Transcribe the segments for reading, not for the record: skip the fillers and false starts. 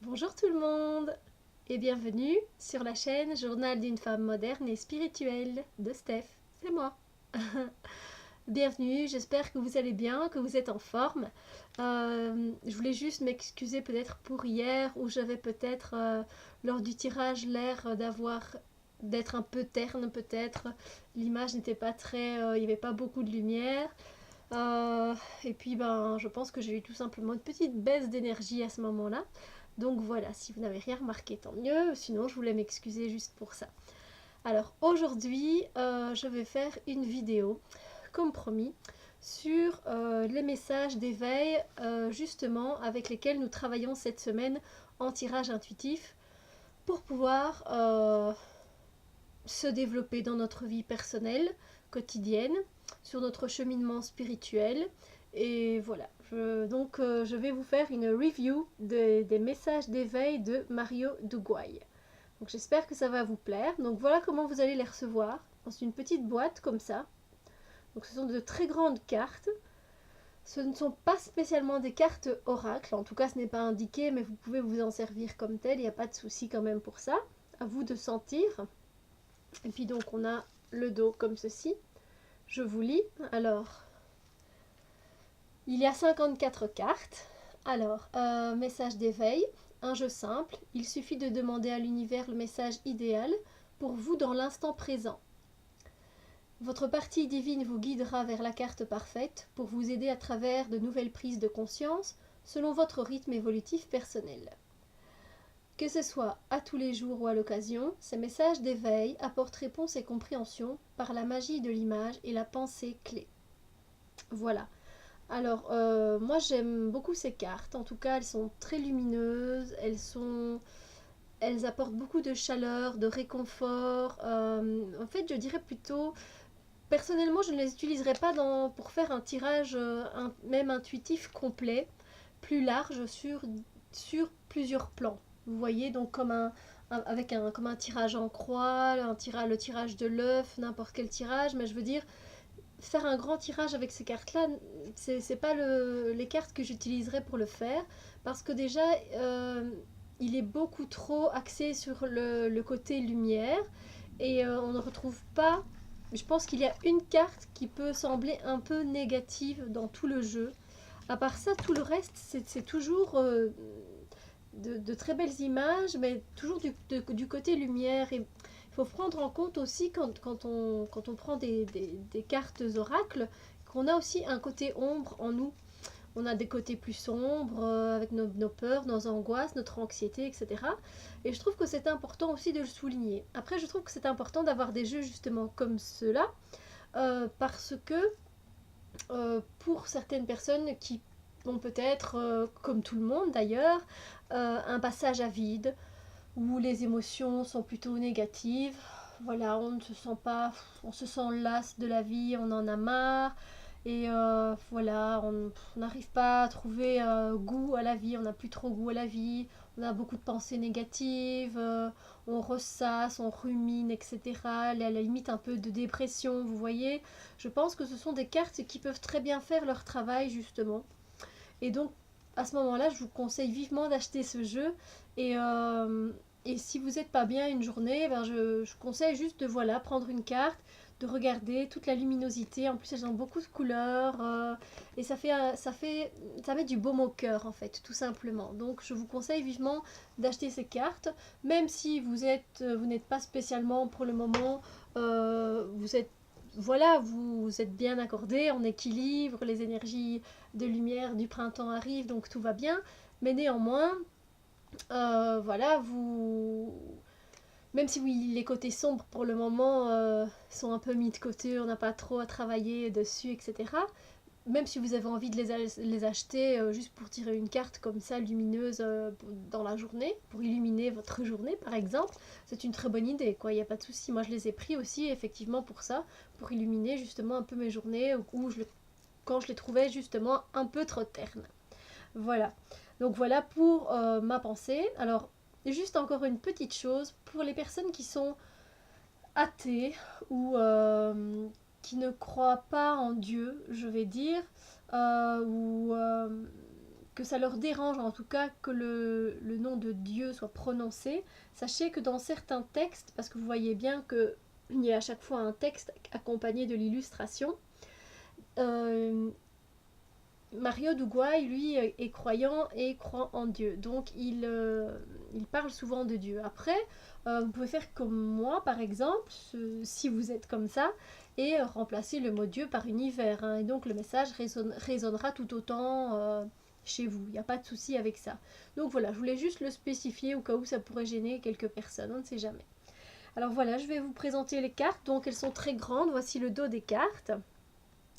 Bonjour tout le monde et bienvenue sur la chaîne Journal d'une femme moderne et spirituelle de Steph, c'est moi. Bienvenue, j'espère que vous allez bien, que vous êtes en forme. Je voulais juste m'excuser peut-être pour hier où j'avais peut-être lors du tirage l'air d'être un peu terne peut-être. L'image n'était pas très, il n'y avait pas beaucoup de lumière. Euh, et puis je pense que j'ai eu tout simplement une petite baisse d'énergie à ce moment-là. Donc voilà, si vous n'avez rien remarqué, tant mieux. Sinon, je voulais m'excuser juste pour ça. Alors aujourd'hui, je vais faire une vidéo, comme promis, sur les messages d'éveil, justement, avec lesquels nous travaillons cette semaine en tirage intuitif pour pouvoir se développer dans notre vie personnelle, quotidienne, sur notre cheminement spirituel. Et voilà, je vais vous faire une review des messages d'éveil de Mario Duguay. Donc j'espère que ça va vous plaire. Donc voilà comment vous allez les recevoir dans une petite boîte comme ça. Donc ce sont de très grandes cartes. Ce ne sont pas spécialement des cartes oracle, en tout cas ce n'est pas indiqué, mais vous pouvez vous en servir comme tel, il n'y a pas de souci quand même pour ça. À vous de sentir. Et puis donc on a le dos comme ceci. Je vous lis. Alors, il y a 54 cartes. Alors, message d'éveil, un jeu simple. Il suffit de demander à l'univers le message idéal pour vous dans l'instant présent. Votre partie divine vous guidera vers la carte parfaite pour vous aider à travers de nouvelles prises de conscience selon votre rythme évolutif personnel. Que ce soit à tous les jours ou à l'occasion, ces messages d'éveil apportent réponse et compréhension par la magie de l'image et la pensée clé. Voilà. Alors, moi j'aime beaucoup ces cartes. En tout cas, elles sont très lumineuses. Elles apportent beaucoup de chaleur, de réconfort. En fait, je dirais plutôt, personnellement, je ne les utiliserai pas pour faire un tirage même intuitif complet, plus large sur plusieurs plans. Vous voyez, donc comme un tirage en croix, le tirage de l'œuf, n'importe quel tirage, mais je veux dire, faire un grand tirage avec ces cartes-là, c'est pas les cartes que j'utiliserai pour le faire, parce que déjà, il est beaucoup trop axé sur le côté lumière, et on ne retrouve pas. Je pense qu'il y a une carte qui peut sembler un peu négative dans tout le jeu. À part ça, tout le reste, c'est toujours de très belles images, mais toujours du côté lumière. Et il faut prendre en compte aussi quand on prend des cartes oracles, qu'on a aussi un côté ombre en nous. On a des côtés plus sombres, avec nos peurs, nos angoisses, notre anxiété, etc. Et je trouve que c'est important aussi de le souligner. Après, je trouve que c'est important d'avoir des jeux justement comme ceux-là, parce que pour certaines personnes qui ont peut-être, comme tout le monde d'ailleurs, un passage à vide, où les émotions sont plutôt négatives. Voilà, on ne se sent pas, on se sent las de la vie, on en a marre. Et voilà, on n'arrive pas à trouver goût à la vie, on n'a plus trop goût à la vie, on a beaucoup de pensées négatives, on ressasse, on rumine, etc. À la limite un peu de dépression, vous voyez. Je pense que ce sont des cartes qui peuvent très bien faire leur travail justement. Et donc à ce moment-là, je vous conseille vivement d'acheter ce jeu. Et, euh, et si vous n'êtes pas bien une journée, je conseille juste de voilà, prendre une carte, de regarder toute la luminosité. En plus, elles ont beaucoup de couleurs, et ça met du baume au cœur en fait, tout simplement. Donc, je vous conseille vivement d'acheter ces cartes, même si vous n'êtes pas spécialement pour le moment, vous êtes voilà, vous êtes bien accordé, en équilibre, les énergies de lumière du printemps arrivent, donc tout va bien. Mais néanmoins, voilà, même si oui, les côtés sombres pour le moment sont un peu mis de côté, on n'a pas trop à travailler dessus, etc. Même si vous avez envie de les acheter juste pour tirer une carte comme ça lumineuse dans la journée, pour illuminer votre journée par exemple, c'est une très bonne idée, quoi. Il n'y a pas de souci. Moi je les ai pris aussi effectivement pour ça, pour illuminer justement un peu mes journées quand je les trouvais justement un peu trop ternes. Voilà. Donc voilà pour ma pensée. Alors, juste encore une petite chose, pour les personnes qui sont athées ou qui ne croient pas en Dieu, je vais dire, ou que ça leur dérange, en tout cas que le nom de Dieu soit prononcé, sachez que dans certains textes, parce que vous voyez bien qu'il y a à chaque fois un texte accompagné de l'illustration, euh, Mario Duguay, lui, est croyant et croit en Dieu. Donc, il parle souvent de Dieu. Après, vous pouvez faire comme moi, par exemple, si vous êtes comme ça, et remplacer le mot Dieu par univers. Hein, et donc, le message résonnera tout autant chez vous. Il n'y a pas de souci avec ça. Donc, voilà, je voulais juste le spécifier au cas où ça pourrait gêner quelques personnes. On ne sait jamais. Alors, voilà, je vais vous présenter les cartes. Donc, elles sont très grandes. Voici le dos des cartes.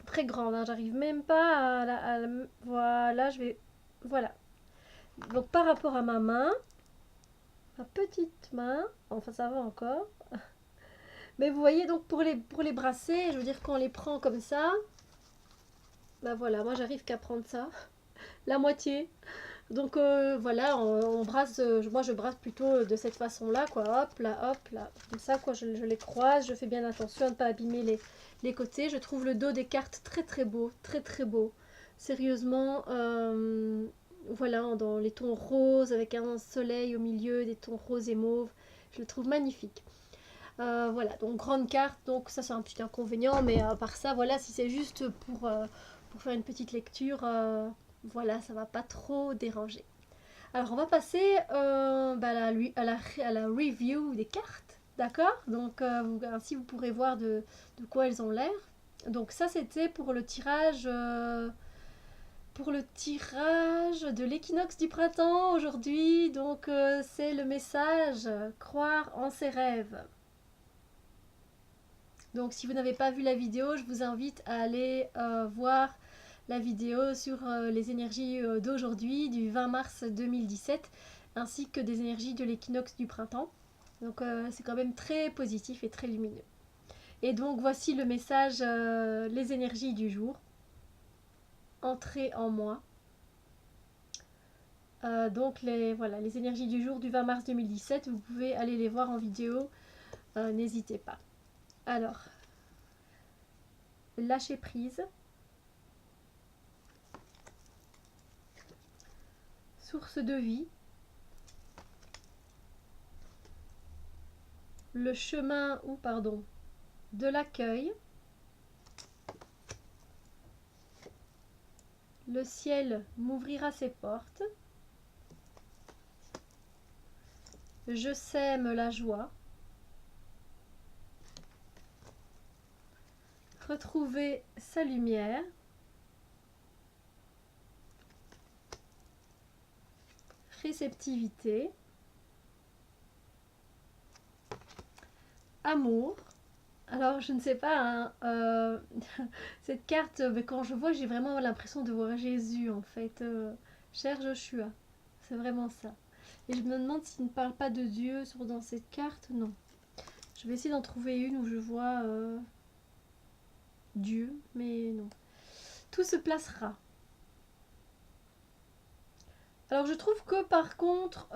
Très grande, hein, j'arrive même pas voilà, je vais... Voilà. Donc par rapport à ma main, ma petite main, enfin ça va encore. Mais vous voyez, donc pour les bracelets, je veux dire quand on les prend comme ça, bah voilà, moi j'arrive qu'à prendre ça, la moitié. Donc voilà, on brasse, moi je brasse plutôt de cette façon-là, quoi, hop là, comme ça, quoi, je les croise, je fais bien attention à ne pas abîmer les côtés. Je trouve le dos des cartes très très beau, très très beau. Sérieusement, voilà, dans les tons roses, avec un soleil au milieu, des tons roses et mauves, je le trouve magnifique. Voilà, donc grande carte, donc ça c'est un petit inconvénient, mais à part ça, voilà, si c'est juste pour faire une petite lecture, voilà, ça va pas trop déranger. Alors on va passer à la review des cartes, d'accord? Donc ainsi vous pourrez voir de quoi elles ont l'air. Donc ça c'était pour le tirage de l'équinoxe du printemps aujourd'hui. Donc c'est le message croire en ses rêves. Donc si vous n'avez pas vu la vidéo, je vous invite à aller voir la vidéo sur les énergies d'aujourd'hui, du 20 mars 2017, ainsi que des énergies de l'équinoxe du printemps. Donc c'est quand même très positif et très lumineux. Et donc voici le message, les énergies du jour. Entrez en moi. Donc les énergies du jour du 20 mars 2017, vous pouvez aller les voir en vidéo, n'hésitez pas. Alors, lâcher prise. Source de vie. Le chemin, de l'accueil. Le ciel m'ouvrira ses portes. Je sème la joie. Retrouver sa lumière. Réceptivité. Amour. Alors, je ne sais pas, hein, cette carte, quand je vois, j'ai vraiment l'impression de voir Jésus, en fait. Cher Joshua, c'est vraiment ça. Et je me demande s'il ne parle pas de Dieu dans cette carte. Non. Je vais essayer d'en trouver une où je vois Dieu, mais non. Tout se placera. Alors, je trouve que, par contre,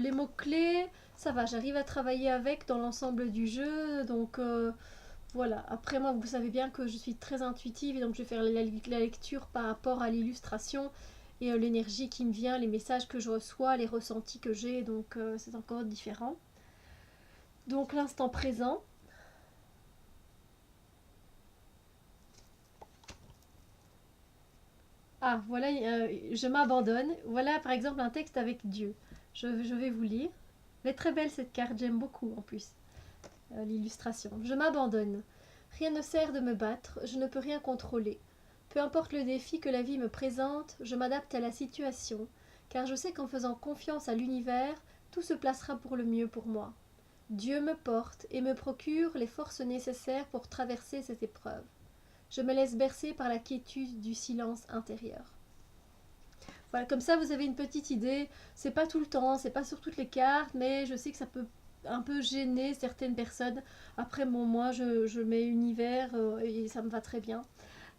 les mots-clés, ça va, j'arrive à travailler avec dans l'ensemble du jeu, donc... voilà, après moi vous savez bien que je suis très intuitive et donc je vais faire la lecture par rapport à l'illustration et l'énergie qui me vient, les messages que je reçois, les ressentis que j'ai, donc c'est encore différent. Donc l'instant présent. Ah voilà, je m'abandonne. Voilà par exemple un texte avec Dieu. Je vais vous lire. Elle est très belle cette carte, j'aime beaucoup en plus l'illustration. Je m'abandonne. Rien ne sert de me battre, je ne peux rien contrôler. Peu importe le défi que la vie me présente, je m'adapte à la situation, car je sais qu'en faisant confiance à l'univers, tout se placera pour le mieux pour moi. Dieu me porte et me procure les forces nécessaires pour traverser cette épreuve. Je me laisse bercer par la quiétude du silence intérieur. Voilà, comme ça vous avez une petite idée. C'est pas tout le temps, c'est pas sur toutes les cartes, mais je sais que ça peut un peu gêner certaines personnes. Après, bon, moi, je mets univers et ça me va très bien.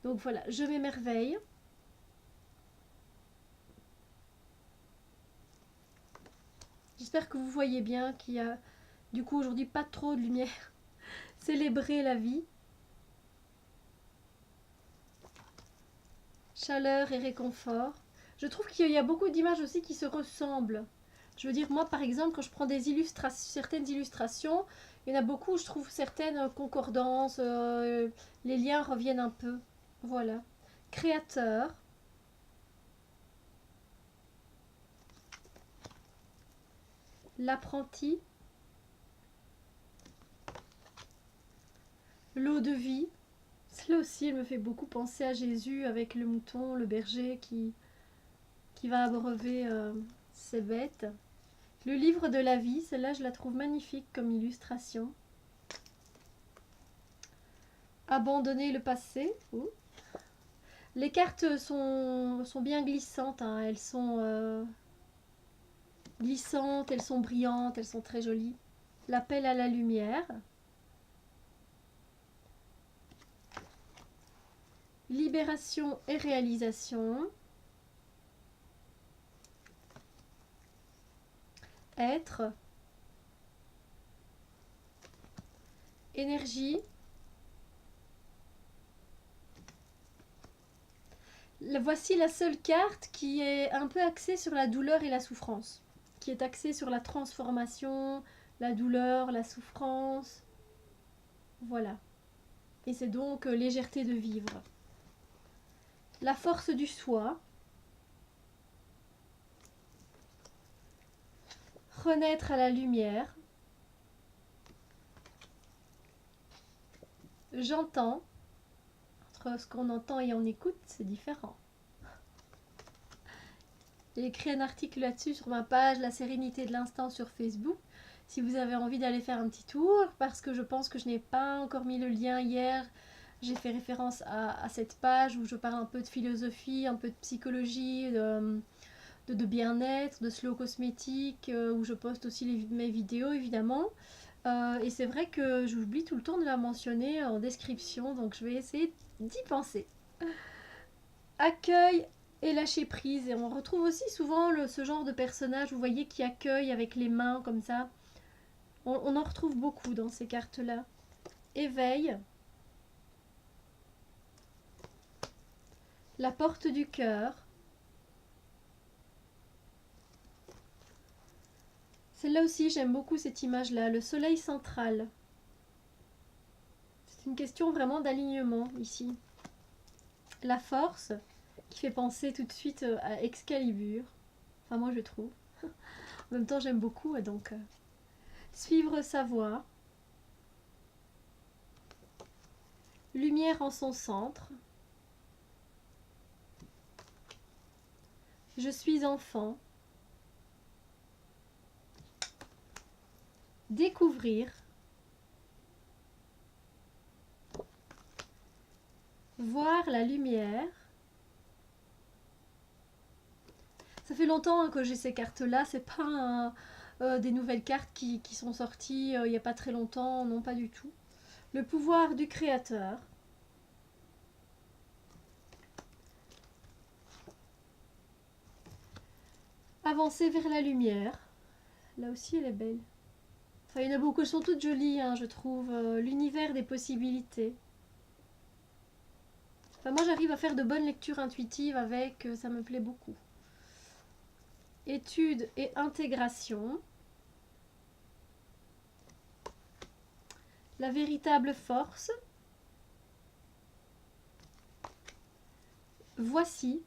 Donc voilà, je m'émerveille. J'espère que vous voyez bien qu'il y a du coup aujourd'hui pas trop de lumière. Célébrer la vie. Chaleur et réconfort. Je trouve qu'il y a beaucoup d'images aussi qui se ressemblent. Je veux dire, moi par exemple, quand je prends certaines illustrations, il y en a beaucoup où je trouve certaines concordances, les liens reviennent un peu. Voilà. Créateur, l'apprenti, l'eau de vie. Celle-là aussi, elle me fait beaucoup penser à Jésus avec le mouton, le berger qui va abreuver ses bêtes. Le livre de la vie, celle-là, je la trouve magnifique comme illustration. Abandonner le passé. Ouh. Les cartes sont bien glissantes, hein. Elles sont glissantes, elles sont brillantes, elles sont très jolies. L'appel à la lumière. Libération et réalisation. Être. Énergie. Voici la seule carte qui est un peu axée sur la douleur et la souffrance. Qui est axée sur la transformation, la douleur, la souffrance. Voilà. Et c'est donc légèreté de vivre. La force du soi. Renaître à la lumière. J'entends. Entre ce qu'on entend et on écoute, c'est différent. J'ai écrit un article là-dessus sur ma page La sérénité de l'instant sur Facebook. Si vous avez envie d'aller faire un petit tour, parce que je pense que je n'ai pas encore mis le lien hier. J'ai fait référence à cette page où je parle un peu de philosophie, un peu de psychologie, de bien-être, de slow cosmétique, où je poste aussi mes vidéos évidemment. Et c'est vrai que j'oublie tout le temps de la mentionner en description, donc je vais essayer d'y penser. Accueil et lâcher prise. Et on retrouve aussi souvent ce genre de personnage, vous voyez, qui accueille avec les mains comme ça. On en retrouve beaucoup dans ces cartes-là. Éveil. La porte du cœur. Celle-là aussi, j'aime beaucoup cette image-là. Le soleil central. C'est une question vraiment d'alignement ici. La force, qui fait penser tout de suite à Excalibur. Enfin, moi, je trouve. En même temps, j'aime beaucoup, donc... Suivre sa voie. Lumière en son centre. Je suis enfant. Découvrir. Voir la lumière. Ça fait longtemps que j'ai ces cartes-là. C'est pas des nouvelles cartes qui sont sorties il n'y a pas très longtemps. Non, pas du tout. Le pouvoir du créateur. Avancer vers la lumière. Là aussi, elle est belle. Enfin, il y en a beaucoup, elles sont toutes jolies, hein, je trouve. L'univers des possibilités. Enfin, moi, j'arrive à faire de bonnes lectures intuitives avec, ça me plaît beaucoup. Étude et intégration. La véritable force. Voici.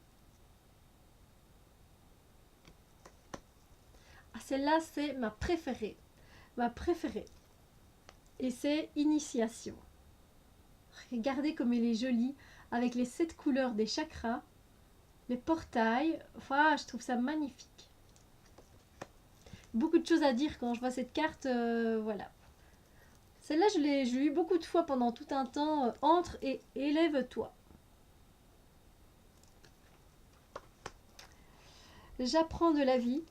Ah, celle-là, c'est ma préférée. Ma préférée. Et c'est Initiation. Regardez comme elle est jolie, avec les 7 couleurs des chakras, les portails. Enfin, je trouve ça magnifique. Beaucoup de choses à dire quand je vois cette carte, voilà. Celle-là, je l'ai eu beaucoup de fois pendant tout un temps. Entre et élève-toi. J'apprends de la vie.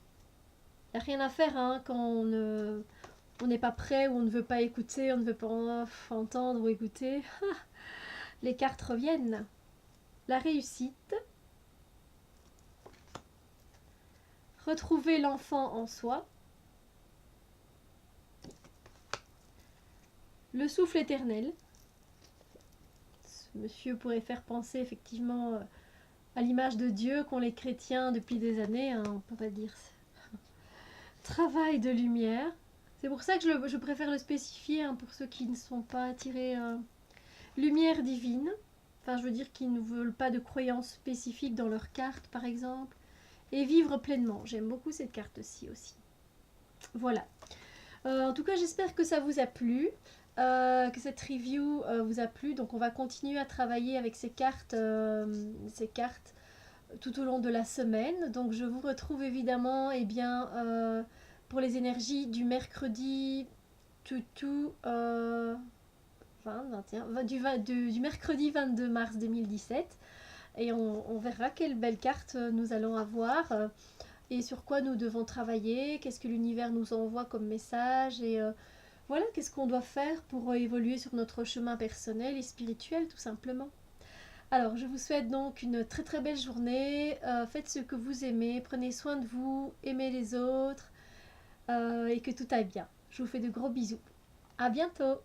Il n'y a rien à faire hein, quand on n'est pas prêt ou on ne veut pas écouter, on ne veut pas entendre ou écouter. Les cartes reviennent. La réussite. Retrouver l'enfant en soi. Le souffle éternel. Ce monsieur pourrait faire penser effectivement à l'image de Dieu qu'ont les chrétiens depuis des années, hein, on peut pas dire travail de lumière. C'est pour ça que je préfère le spécifier, hein, pour ceux qui ne sont pas attirés lumière divine. Enfin, je veux dire qu'ils ne veulent pas de croyances spécifiques dans leur carte, par exemple. Et vivre pleinement. J'aime beaucoup cette carte-ci aussi. Voilà. En tout cas, j'espère que ça vous a plu, que cette review vous a plu. Donc, on va continuer à travailler avec ces cartes tout au long de la semaine. Donc, je vous retrouve évidemment, pour les énergies du mercredi tout 20, 21, du mercredi 22 mars 2017. Et on verra quelle belle carte nous allons avoir et sur quoi nous devons travailler, qu'est-ce que l'univers nous envoie comme message et voilà, qu'est-ce qu'on doit faire pour évoluer sur notre chemin personnel et spirituel tout simplement. Alors, je vous souhaite donc une très très belle journée, faites ce que vous aimez, prenez soin de vous, aimez les autres et que tout aille bien. Je vous fais de gros bisous. À bientôt!